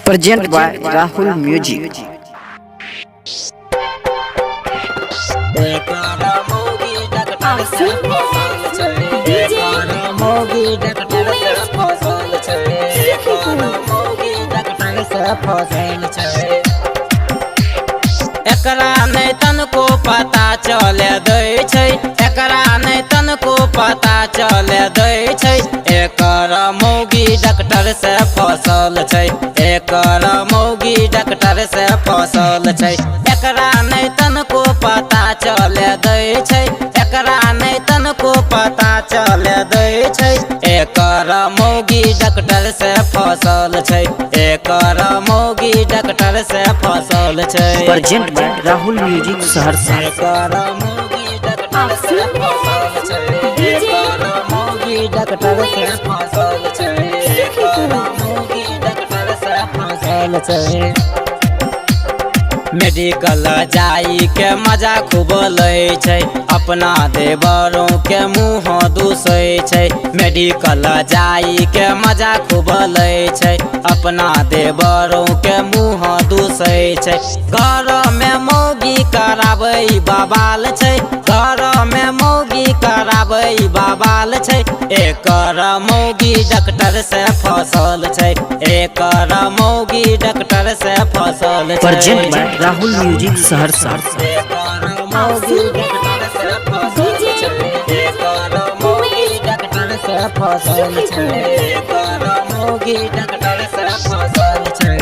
Present by Rahul Music. एकरा नहीं तनको पता चले दै छै, एकरा नहीं तनको पता चले दै छै। एकर मौगी डॉक्टर से फसल छै, एकर मौगी डॉक्टर से फसल छै। एकरा नहीं तनको पता चले दै छै, एकरा नहीं तनको पता चले दै छै। एकर मौगी डॉक्टर से फसल छै, एकर मौगी डॉक्टर से फसल छै। Present by Rahul Music Saharsa. एकर मौगी डॉक्टर से फसल छै, एकर मौगी डॉक्टर से फसल छै, एकर मौगी डॉक्टर से फसल छै। मेडिकल जाई के मजा खूब लै छै, अपना देवरों के मुँह दूसै छै। मेडिकल जाई के मजा खूब लै छै, अपना देवरों के मुँह दूसै छै। घर में मौगी कराबै बवाल छै, घर में मौगी कराबै बवाल छै। एकर मौगी डॉक्टर से फसल छै, एकर मौगी डॉक्टर से फसल छै। Present by Rahul Music Saharsa. एकर मौगी डॉक्टर से फसल छै, एकर मौगी डॉक्टर से फसल छै, एकर मौगी डॉक्टर से फसल छै।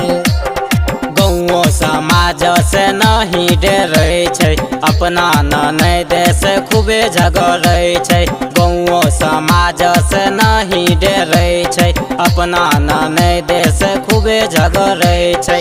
गौओ समाज से नहीं डरै छै, अपना ननद से खूबे झगड़ै छै। गौओ समाज से नहीं डरै छै, अपना ननद से खूबे झगड़ै छै।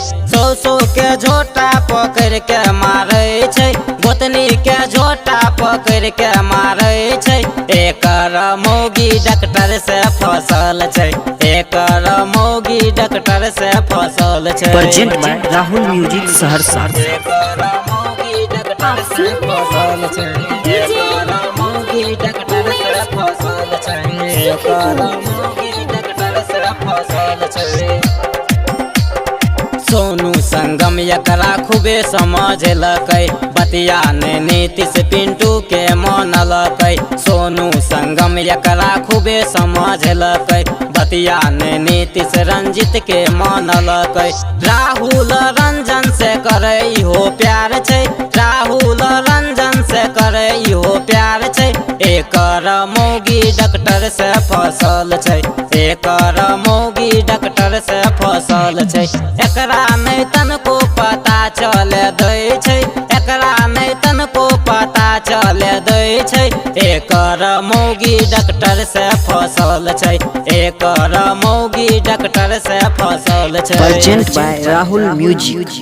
सौ के झोटा पकड़ के मारै छै, गोतनी के झोटा पकड़ के मारै छै। एकर मौगी डॉक्टर से फसल छै, एकर मौगी डॉक्टर से फसल छै। Present by Rahul Music Saharsa. एकर मौगी डॉक्टर से फसल छै, एकर मौगी डॉक्टर से फसल छै, एकर मौगी डॉक्टर से फसल छै। सोनू संगम एकरा खूबे समझलकै, बतिया ने नीतीश पिंटू के मानलकै। सोनू संगम एकरा खूबे समझलकै, बतिया ने नीतीश रंजित के मानलकै। राहुल रंजन से करे हो प्यार छै, राहुल रंजन से करे हो प्यार छै। एकर मौगी डॉक्टर से फसल छै, एकर मौगी डॉक्टर से फसल छै। एकरा नहीं तनको पता चले दै छै, एकरा नहीं तनको पता चले दै छै। एकर मौगी डॉक्टर से फसल छै, एकर मौगी डॉक्टर से फसल छै। Present by Rahul Music।